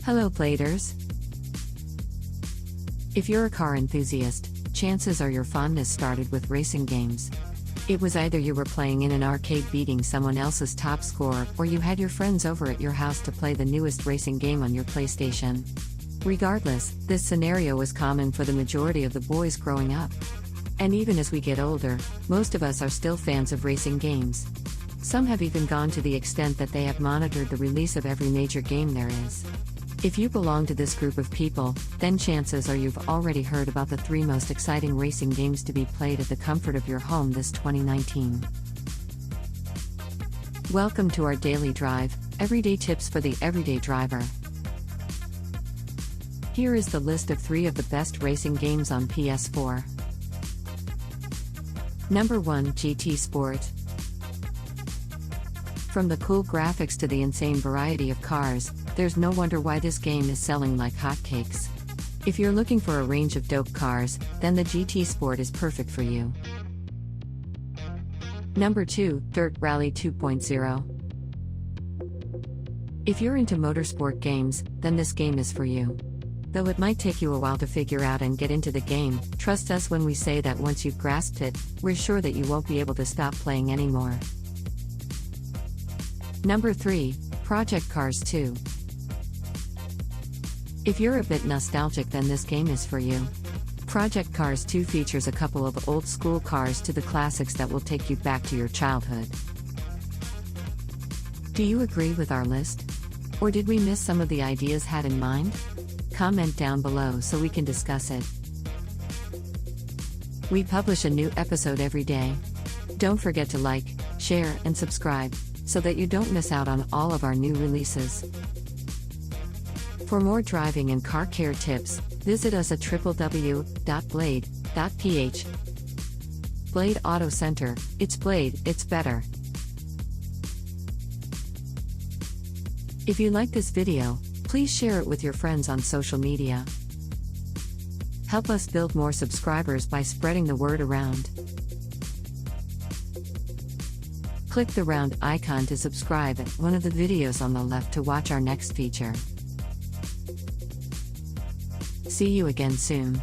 Hello Players! If you're a car enthusiast, chances are your fondness started with racing games. It was either you were playing in an arcade beating someone else's top score, or you had your friends over at your house to play the newest racing game on your PlayStation. Regardless, this scenario was common for the majority of the boys growing up. And even as we get older, most of us are still fans of racing games. Some have even gone to the extent that they have monitored the release of every major game there is. If you belong to this group of people, then chances are you've already heard about the 3 most exciting racing games to be played at the comfort of your home this 2019. Welcome to our Daily Drive, everyday tips for the everyday driver. Here is the list of 3 of the best racing games on PS4. Number 1, GT Sport. From the cool graphics to the insane variety of cars, there's no wonder why this game is selling like hotcakes. If you're looking for a range of dope cars, then the GT Sport is perfect for you. Number 2, Dirt Rally 2.0. If you're into motorsport games, then this game is for you. Though it might take you a while to figure out and get into the game, trust us when we say that once you've grasped it, we're sure that you won't be able to stop playing anymore. Number 3, Project Cars 2. If you're a bit nostalgic, then this game is for you. Project Cars 2 features a couple of old-school cars to the classics that will take you back to your childhood. Do you agree with our list? Or did we miss some of the ideas had in mind? Comment down below so we can discuss it. We publish a new episode every day. Don't forget to like, share, and subscribe, so that you don't miss out on all of our new releases. For more driving and car care tips, visit us at www.blade.ph. Blade Auto Center, it's Blade, it's better. If you like this video, please share it with your friends on social media. Help us build more subscribers by spreading the word around. Click the round icon to subscribe at one of the videos on the left to watch our next feature. See you again soon.